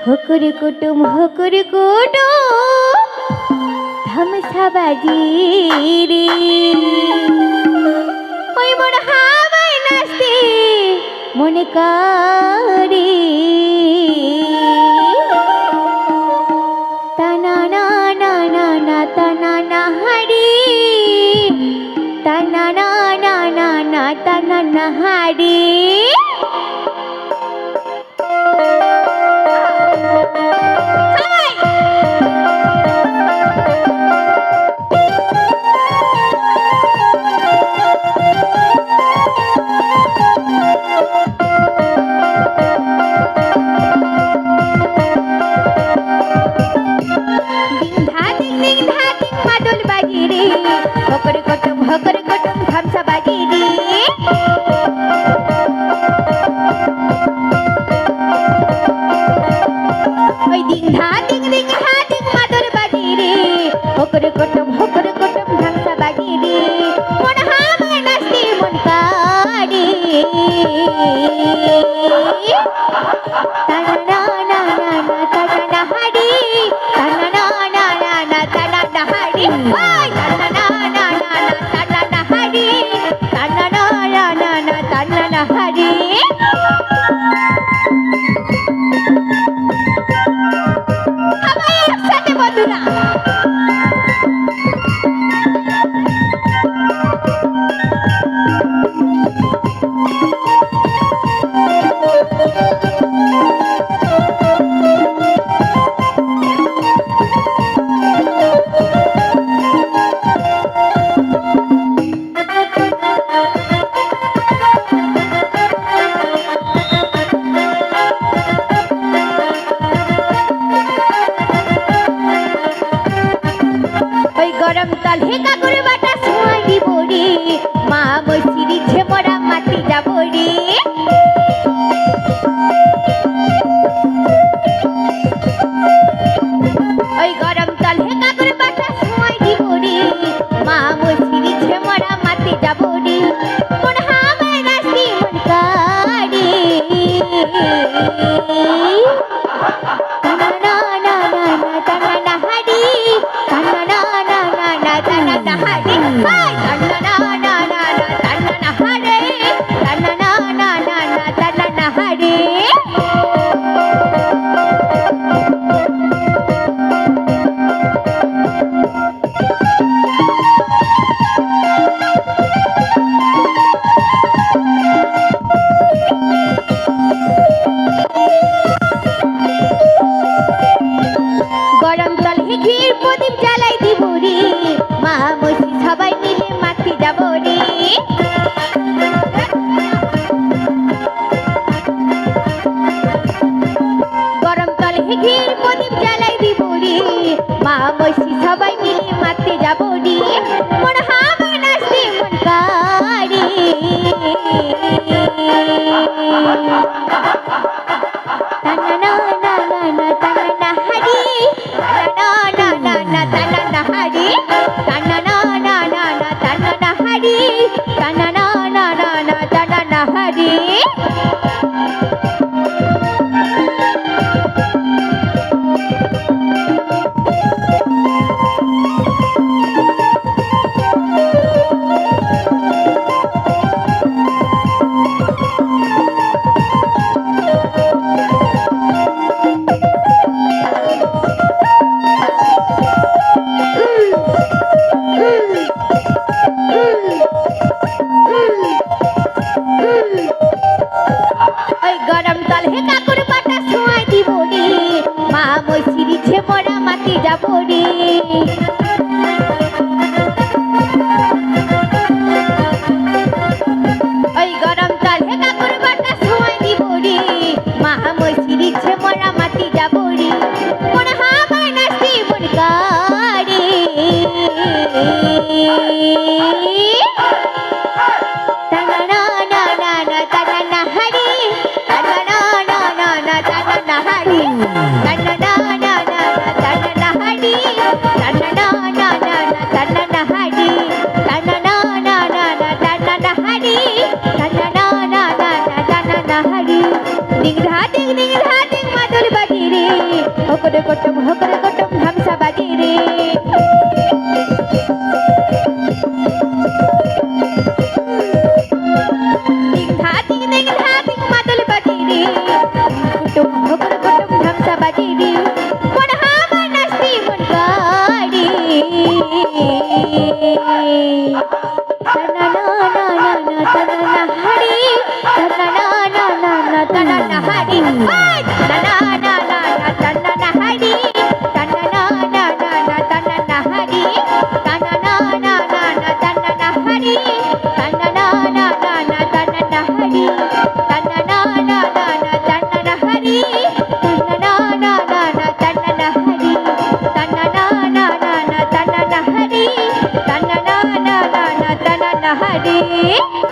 হকুরি কুটুম ধামসা বাজি রে ওই মোর হাওয়ায় নাচতে মনে করে তানা না না না না তানা না হারি তানা না না না না তানা না হারি হকরে কটম ধামসা বাজি রে ওই দিন ধা দিং দিং হা দিং মাদল বাজি রে হকরে কটম ধামসা বাজি রে মন হাওয়ায় নাচতে মন করে তানা না না না না তানা না হারি তানা না না না না তানা না হারি ওই তানা না না না না তানা না হারি তানা না না না না তানা না হারি সবাই একসাথে বন্ধুরা গরম তালে কাকুরে বাটা সোয়াই দিব রে মা বসিরি ঝেমরা মাটি যাব রে ওই গরম তালে কাকুরে বাটা সোয়াই দিব রে মা বসিরি ঝেমরা মাটি যাব রে মন হাওয়ায় নাচতে মন করে তানা না না না না তানা না হারি তানা না না না না তানা না হারি হাই তানা না না না না তানা না হারি তানা না না না না তানা না হারি গরম তলে ঘির প্রদীপ জ্বালাই দিব রে মা মসি সবাই মিলে মাটি যাব রে গরম তলে ঘির প্রদীপ জ্বালাই দিব রে মা মসি সবাই মিলে মাটি যাব রে মন হাওয়ায় নাচতে মন করে তানা না না না না তানা না হারি তানা না না না তানা না হারি তানা না না না না তানা না হারি তানা না না না না তানা না হারি ওই গরম তলে কাকুর বাটা সোয়াই দিব রে মা মসিরি ঝেমরা মাটি যাব রে ওই গরম তলে কাকুর বাটা সোয়াই দিব রে মা মসিরি ঝেমরা মাটি যাব রে মন হাওয়ায় নাচতে মন করে তানা না না না না তানা না হারি তানা না না না না তানা না হারি তানা না না না না তানা না হারি তানা না না না না তানা না হারি তানা না না না না তানা না হারি তানা না না না না তানা না হারি দিং ধা দিং মাদল বাজি রে হকরে কটম ধামসা বাজি রে দিং ধা দিং মাদল বাজি রে হকরে কটম ধামসা বাজি রে মন হামা নাস্তি মন গাড়ি তানা না হাড়ি তানা না হাড়ি